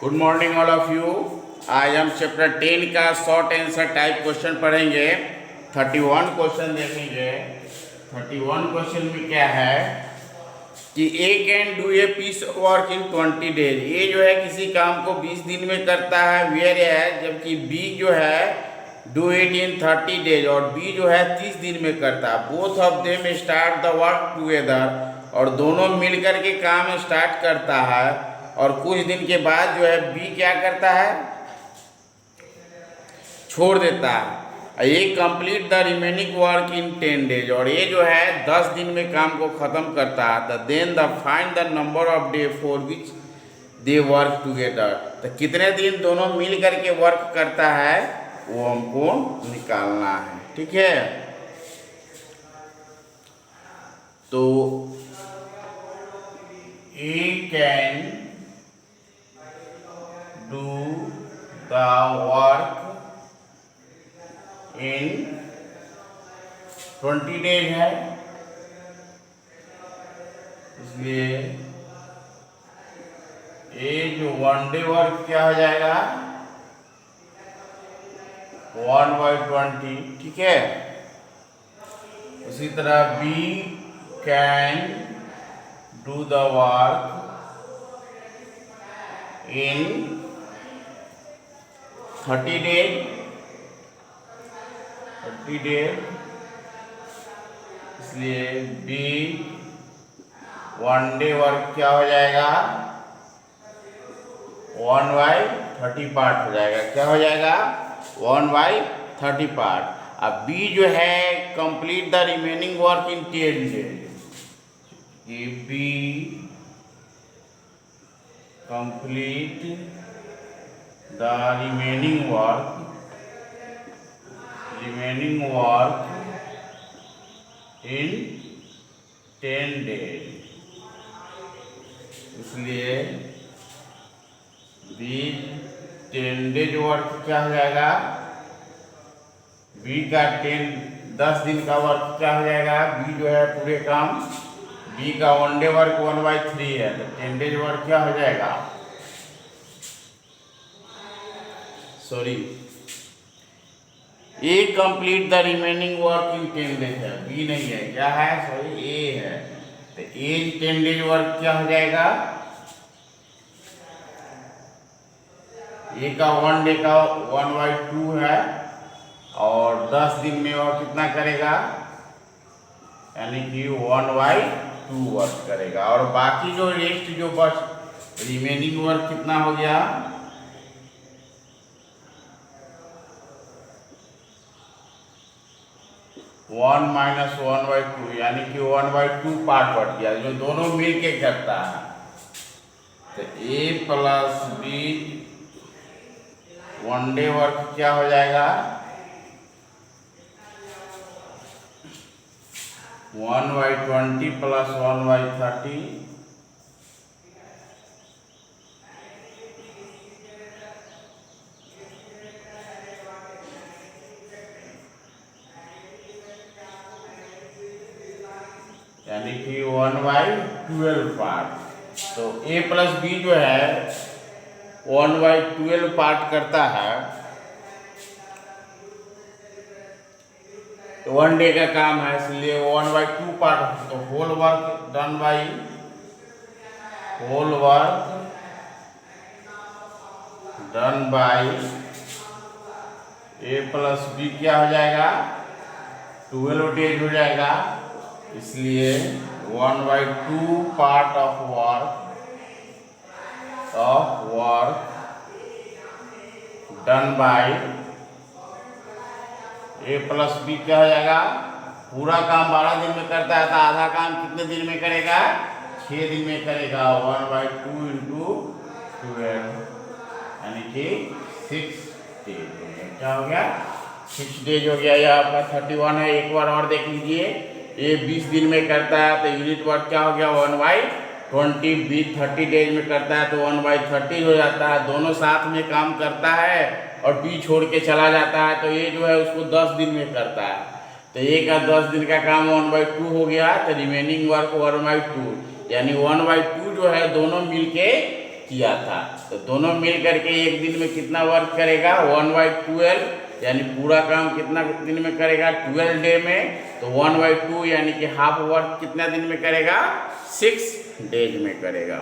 Good morning all of you. आज हम chapter 10 का शॉर्ट आंसर टाइप क्वेश्चन पढ़ेंगे। 31 क्वेश्चन देखेंगे। 31 क्वेश्चन में क्या है कि A can do a piece of work in 20 days. A जो है किसी काम को 20 दिन में करता है, वेयर है, जबकि बी जो है डू इट इन 30 डेज और बी जो है 30 दिन में करता है। Both of them start the work together, और दोनों मिलकर के काम स्टार्ट करता है और कुछ दिन के बाद जो है बी क्या करता है, छोड़ देता है। ये complete the remaining work in 10 days, और ये जो है 10 दिन में काम को ख़त्म करता है। Then the find the number of day for which they work together. तो कितने दिन दोनों मिल करके वर्क करता है वो हमको निकालना है। ठीक है, तो A can do the work in 20 days है, इसलिए ए जो 1 डे वर्क क्या हो जाएगा 1/20। ठीक है, उसी तरह B can do the work in 30 days, इसलिए बी 1 डे वर्क क्या हो जाएगा 1/30 पार्ट हो जाएगा। क्या हो जाएगा 1/30 पार्ट। अब बी जो है complete the remaining work in 10 days. B complete the remaining work in 10 days, इसलिए बी 10 डेज वर्क क्या हो जाएगा, बी का 10 दिन का वर्क क्या हो जाएगा, बी जो है पूरे काम, बी का 1 डे वर्क 1/3 है, तो 10 डेज वर्क क्या हो जाएगा, sorry, A complete the remaining work in 10 days है, बी नहीं है, क्या है, सॉरी ए है। तो ए 10 डेज वर्क क्या हो जाएगा, ए का 1 डे का 1/2 है और 10 दिन में और कितना करेगा, यानी कि 1/2 वर्क करेगा, और बाकी जो रेस्ट जो बस रिमेनिंग वर्क कितना हो गया 1 - 1/2, यानी कि 1/2 पार्ट बढ़ गया, जो दोनों मिल के करता है। तो ए प्लस बी 1 डे वर्क क्या हो जाएगा 1/20 प्लस 1/30, यानी कि 1/12 पार्ट। तो ए प्लस बी जो है 1/12 पार्ट करता है, तो 1 डे का काम है, इसलिए 1/2 पार्ट, तो whole work done by A plus B क्या हो जाएगा 12 डेज हो जाएगा, इसलिए 1/2 part of work done by A plus B क्या हो जाएगा, पूरा काम 12 दिन में करता है, तो आधा काम कितने दिन में करेगा 6 दिन में करेगा, 1/2 × 12, यानी कि 6 डेज हो गया। क्या हो गया 6 डेज हो गया। यह आपका 31 है, एक बार और देख लीजिए। ये 20 दिन में करता है तो यूनिट वर्क क्या हो गया 1/20, बी 30 डेज में करता है तो 1/30 हो जाता है। दोनों साथ में काम करता है और बी छोड़ के चला जाता है, तो ये जो है उसको 10 दिन में करता है, तो ए का 10 दिन का काम 1/2 हो गया, तो रिमेनिंग वर्क 1/2, यानी 1/2 जो है दोनों मिलके किया था। तो दोनों मिल करके एक दिन में कितना वर्क करेगा 1/12, यानी पूरा काम कितना दिन में करेगा 12 डे में। तो 1/2 यानी कि हाफ वर्क कितना दिन में करेगा 6 डेज में करेगा।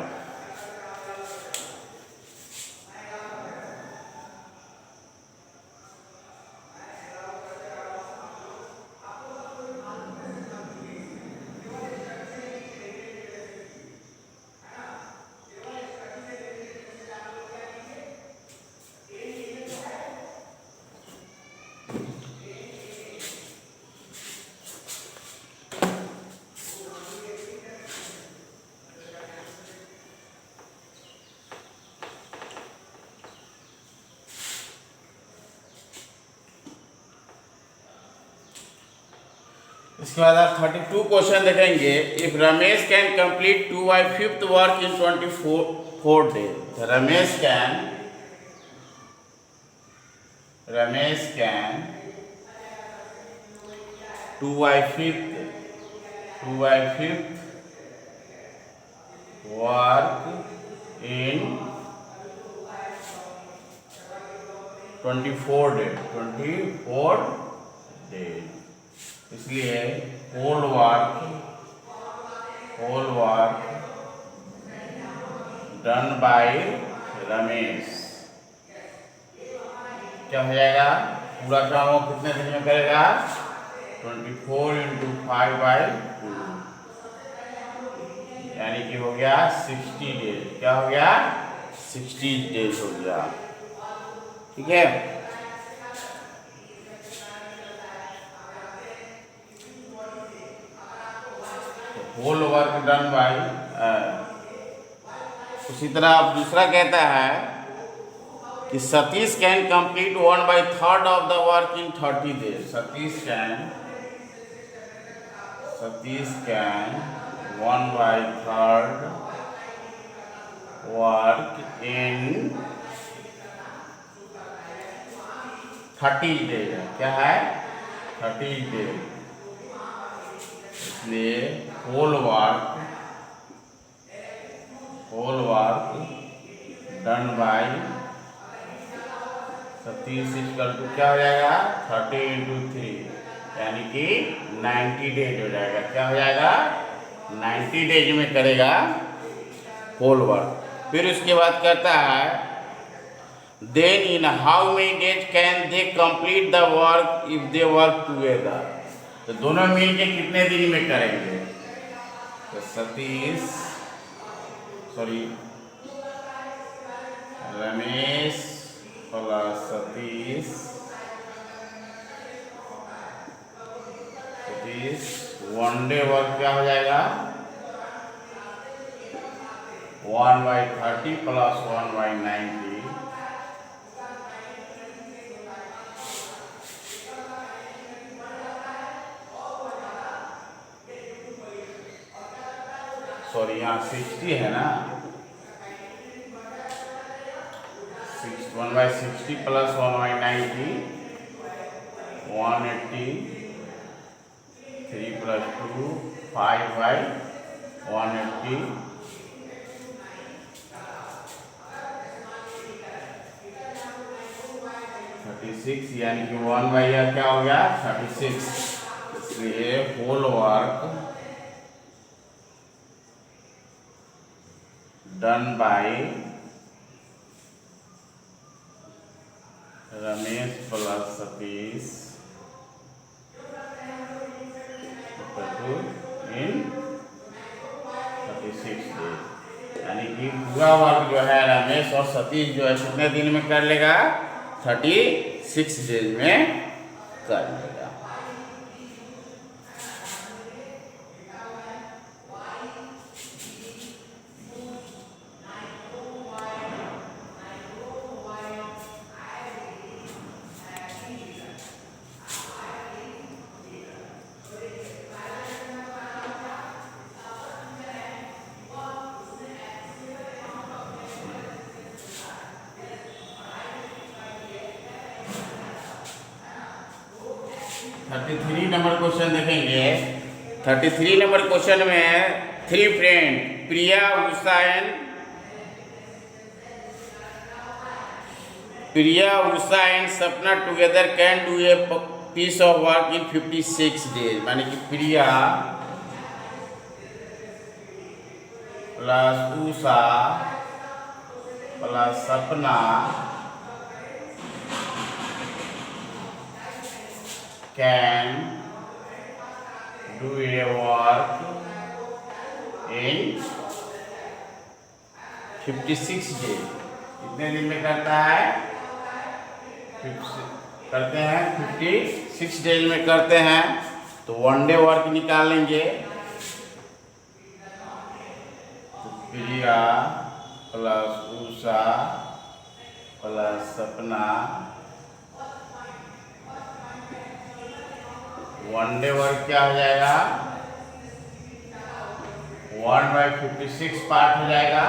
इसके बाद आप 32 क्वेश्चन देखेंगे। If Ramesh can complete 2/5 work in 24 days. Ramesh can 2/5 work in 24 days. इसलिए whole work done by Ramesh क्या हो जाएगा, पूरा काम वो कितने दिन में करेगा 24 × 5/2, यानी कि हो गया 60 डेज। क्या हो गया 60 डेज हो गया। ठीक है, होल वर्क डन बाय। उसी तरह अब दूसरा कहता है कि Satish can complete 1/3 of the work in 30 days. Satish can 1/3 work in 30 days. क्या है 30 डेज। इसलिए whole work done by Satish equal to क्या हो जाएगा 30 × 3, यानी कि 90 डेज हो जाएगा। क्या हो जाएगा 90 डेज में करेगा होल वर्क। फिर उसके बाद कहता है then in how many days can they complete the work if they work together. तो दोनों मिलके कितने दिन में करेंगे। तो Ramesh plus Satish 1 day work क्या हो जाएगा 1/30 + 1/90। सॉरी यहाँ 60 है ना, 1/60 + 1/90 180, 3 + 2 5/180, 36, यानी कि 1/, क्या हो गया 36। इसलिए whole work done by Ramesh plus Satish in 36 days, यानी कि पूरा वर्क जो है रमेश और सतीश जो है कितने दिन में कर लेगा 36 डेज में कर लेगा। नंबर क्वेश्चन देखेंगे। 33 नंबर क्वेश्चन में 3 friend Priya, Usha and Priya, Usha and Sapna together can do a piece of work in 56 days. माने कि प्रिया प्लस उषा प्लस सपना can do a work in 56 days. कितने दिन में करता है? करते हैं 56 डेज में करते हैं। तो वन डे वर्क निकालेंगे। तो प्रिया प्लस उषा प्लस सपना वन डे वर्क क्या हो जाएगा? 1/56 पार्ट हो जाएगा।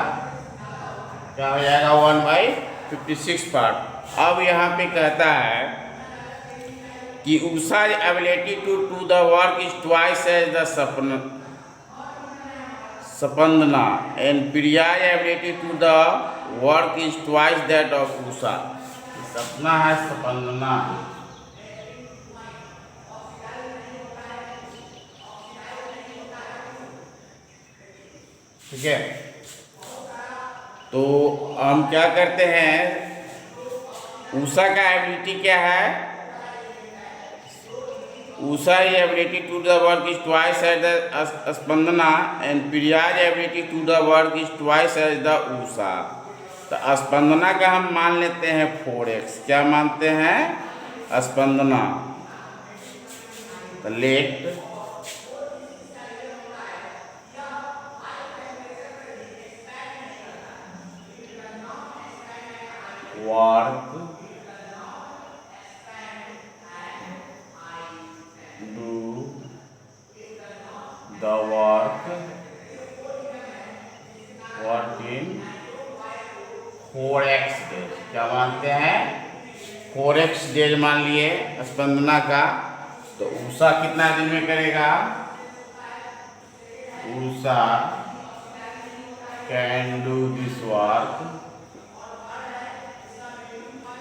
क्या हो जाएगा? 1/56 पार्ट। अब यहाँ पे कहता है कि Usha ability to do the work is twice as the Spandana and Priya ability to the work is twice that of Usha. Sapna है सपंदना। ठीक है, तो हम क्या करते हैं? उषा का एबिलिटी क्या है? Usha ability to the work is twice as the Spandana and Priya ability to the work is twice as the Usha. तो स्पंदना का हम मान लेते हैं 4x। क्या मानते हैं? स्पंदना। तो late work do the work in 4x days। क्या मानते हैं? 4x डेज मान लिए स्पंदना का। तो उषा कितना दिन में करेगा? Usha can do this work.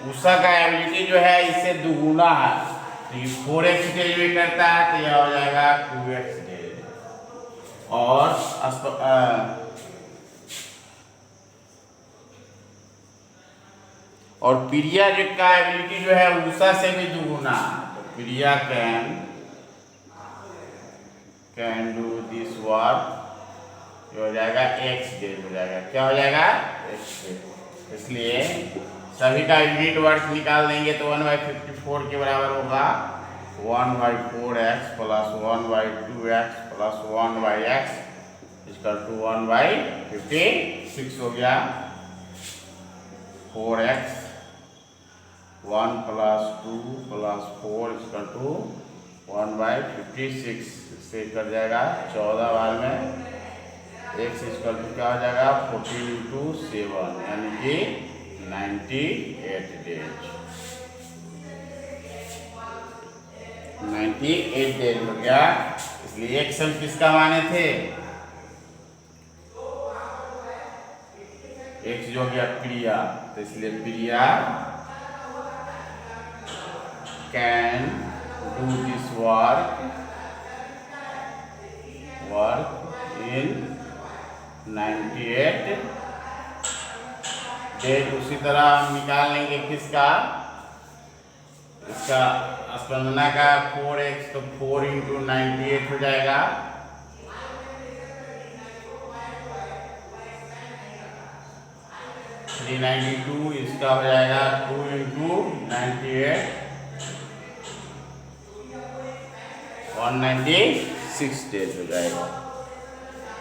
Usha का एबिलिटी जो है इससे दुगुना है। तो ये 4x डेज में करता है, तो यह हो जाएगा 2x डेज। और प्रिया जो का एबिलिटी जो है उषा से भी दुगुना। तो प्रिया कैन डू दिस वर्क, ये हो जाएगा x डेज हो जाएगा। क्या हो जाएगा? x days. इसलिए सभी का यूनिट वर्क निकाल देंगे तो 1/54 के बराबर होगा 1/4x plus 1/2x plus 1/x equal to 1/56 हो गया। 4x 1 plus 2 plus 4 equal to 1/56 से कर जाएगा 14 बार में। x इक्वल टू क्या हो जाएगा? 14 × 7 यानी कि 98 डेज। 98 डेज हो गया। इसलिए एक सम किसका माने थे? x जो हो गया प्रिया। तो इसलिए Priya can do this work in 98 days. उसी तरह हम निकाल लेंगे किसका? इसका स्पंदना का 4x। तो 4 × 98 हो जाएगा। थ्री 92। इसका हो जाएगा 2 × 98 196 डेज हो जाएगा।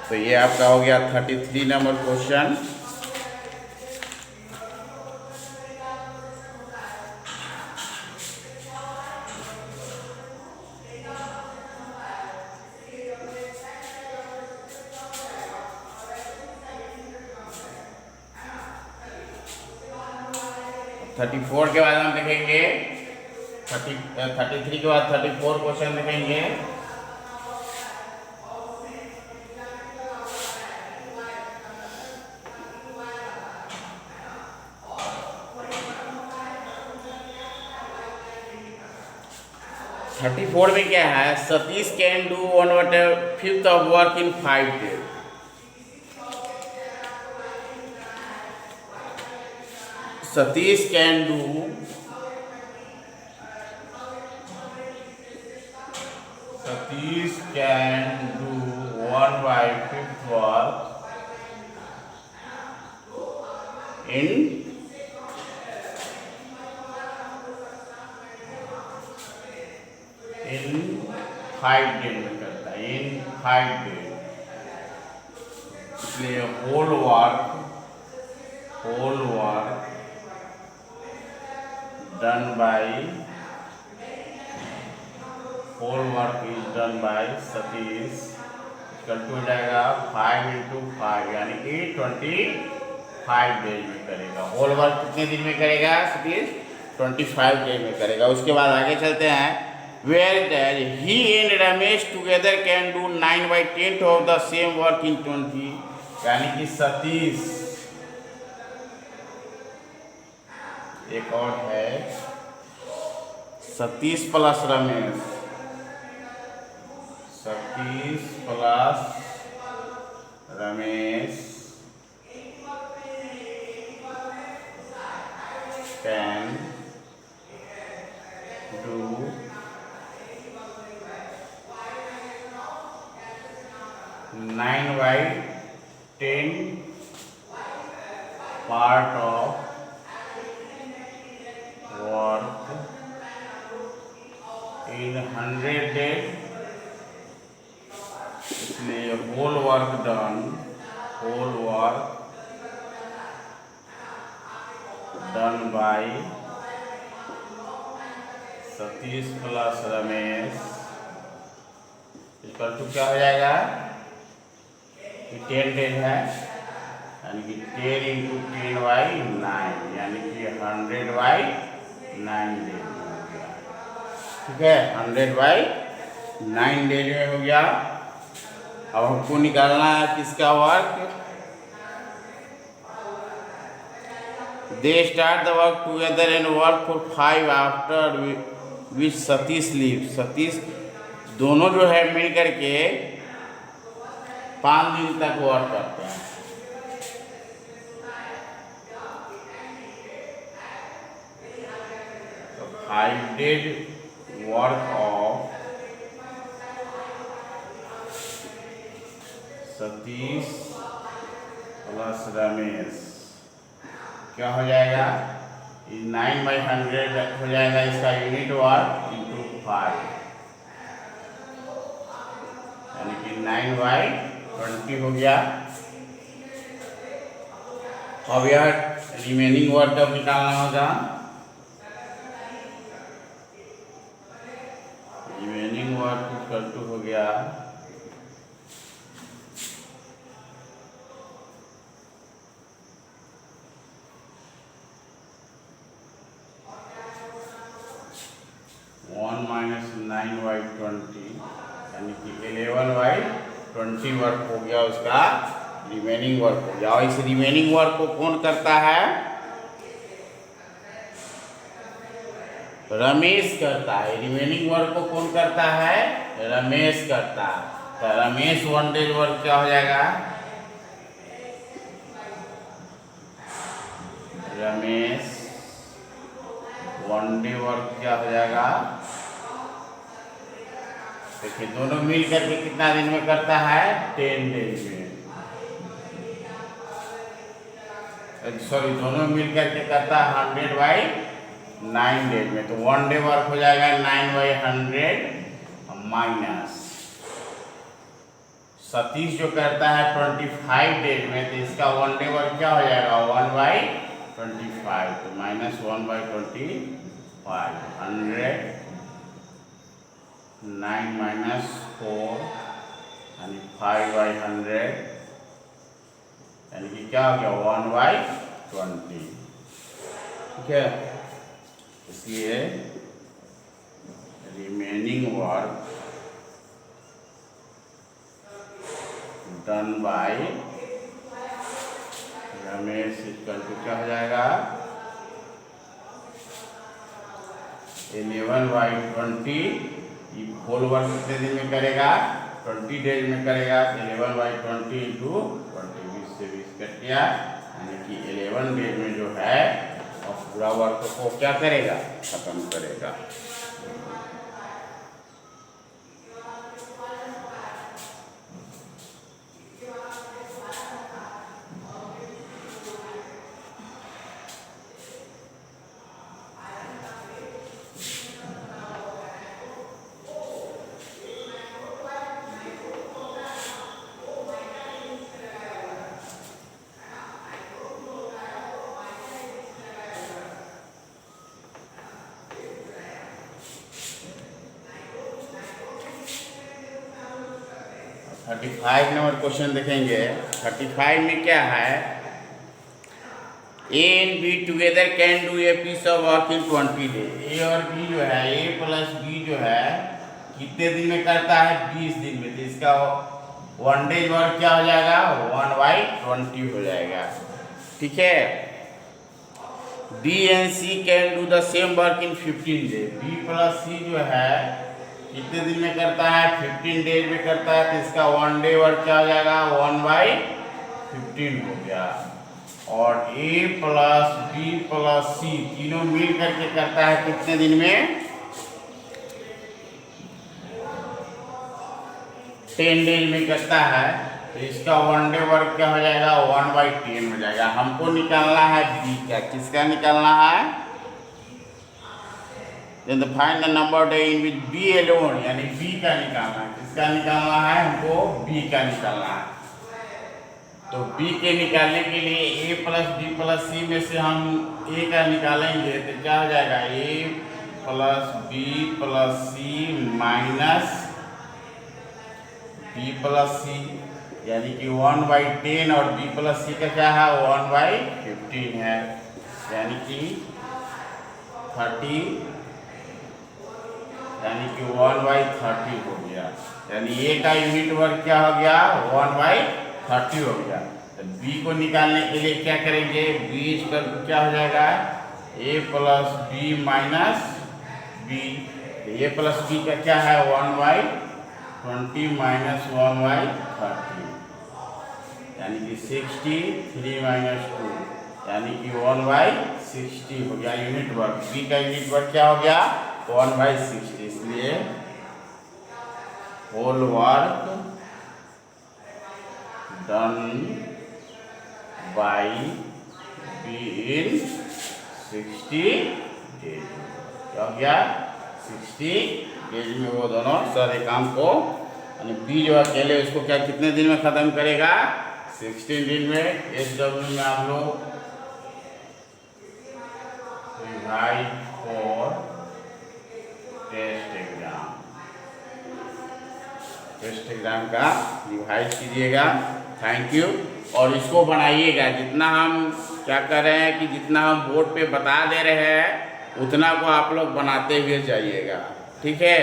तो ये आपका हो गया 33 नंबर क्वेश्चन। थर्टी 34 के बाद हम देखेंगे 33 के बाद 34 क्वेश्चन देखेंगे। 34 में क्या है, Satish can do 1/5 of work in 5 days। Satish can do 1/5 work in 5 days में करता है, इन 5 days। इसलिए whole work done by Satish equal to हो जाएगा 5 × 5 यानी कि 25 डेज में करेगा। होल वर्क कितने दिन में करेगा सतीश? 25 डेज में करेगा। उसके बाद आगे चलते हैं। Where he and Ramesh together can do 9/10 of the same work in 20, यानी कि सतीश, एक और है Satish plus Ramesh, can do 9/10 part of work in 100 days। इसलिए whole work done by Satish plus Ramesh equal to क्या हो जाएगा कि 10 डेज है, यानी कि 10 × 10/9 यानी कि 100/9 डेज में हो गया। ठीक है, 100/9 डेज में हो गया। अब हमको निकालना है किसका work. They start the work together and work for 5 after which Satish leave. Satish दोनों जो है मिल करके 5 दिन तक वर्क करते हैं। तो 5 days work of Satish plus Ramesh क्या हो जाएगा, 9/100 हो जाएगा इसका यूनिट वर्क इंटू 5, यानी कि 9/20 हो गया। अब यह रिमेनिंग वर्क अब निकालना होगा। रिमेनिंग वर्क इक्वल टू हो गया 1 - 9/20 यानी कि 11/20 वर्क हो गया, उसका रिमेनिंग वर्क हो गया। और इस रिमेनिंग वर्क को कौन करता है? रमेश करता है। रिमेनिंग वर्क को कौन करता है? रमेश करता है। तो रमेश 1 डेज वर्क क्या हो जाएगा? रमेश 1 डे वर्क क्या हो जाएगा? देखिए दोनों मिल करके कितना दिन में करता है? 10 डेज में। सॉरी, दोनों मिल करके करता है 100/9 डेज में। तो 1 डे वर्क हो जाएगा 9/100 माइनस सतीश जो करता है 25 डेज में, तो इसका 1 डे वर्क क्या हो जाएगा? 1/25। तो -1/25 100 9 - 4 यानी 5/100 यानी कि क्या हो गया? 1/20। ठीक है, इसलिए remaining work done by Ramesh equal to क्या हो जाएगा? 11/20 ये होल वर्क कितने दिन में करेगा? 20 डेज में करेगा। 11/20 इंटू 20, 20 से 20 कट गया, यानी कि 11 डेज में जो है और पूरा वर्क को क्या करेगा? खत्म करेगा। और 35 नंबर क्वेश्चन देखेंगे। 35 में क्या है? A and B together can do a piece of work in 20 days. A और बी जो है, ए प्लस बी जो है कितने दिन में करता है? 20 दिन में। तो इसका 1 डेज वर्क क्या हो जाएगा? 1/20 हो जाएगा। ठीक है। B and C can do the same work in 15 days. B plus C जो है कितने दिन में करता है? 15 डेज में करता है। तो इसका 1 डे वर्क क्या हो जाएगा? 1/15 हो गया। और ए प्लस बी प्लस सी तीनों मिल करके करता है कितने दिन में? 10 डेज में करता है। तो इसका 1 डे वर्क क्या हो जाएगा? 1/10 हो जाएगा। हमको निकालना है बी का। किसका निकालना है? Then the find the number day in which B alone, यानी B का निकालना है। किसका निकालना है? हमको B का निकालना है। तो B के निकालने के लिए A plus B plus C में से हम A का निकालेंगे तो क्या हो जाएगा? A plus B plus C minus B plus C, यानी कि 1/10 और B प्लस C का क्या है? 1/15 है, यानी कि 30, यानी कि 1/30 हो गया। यानी ए का यूनिट वर्क क्या हो गया? 1/30 हो गया। तो बी को निकालने के लिए क्या करेंगे? बी इक्वल टू क्या हो जाएगा? ए प्लस बी माइनस बी। ए प्लस बी का क्या है? 1/20 माइनस 1/30, यानी कि 60, 3 माइनस 2, यानी कि 1/60 हो गया यूनिट वर्क। बी का यूनिट वर्क क्या हो गया? 1/60। इसलिए whole work done by B in 60 days. क्या हो गया? 60 डेज में वो दोनों सारे काम को, यानी बी जो अकेले उसको क्या कितने दिन में खत्म करेगा? 16 दिन में। SW में आप लोग रिवाइज फॉर टेस्ट एग्जाम का रिवाइज कीजिएगा। Thank you. और इसको बनाइएगा। जितना हम क्या कर रहे हैं कि जितना हम बोर्ड पे बता दे रहे हैं उतना को आप लोग बनाते हुए जाइएगा। ठीक है।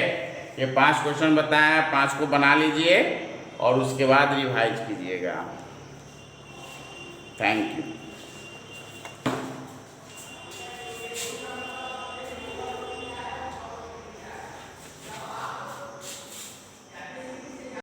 ये 5 क्वेश्चन बताए हैं, 5 को बना लीजिए और उसके बाद रिवाइज कीजिएगा। Thank you.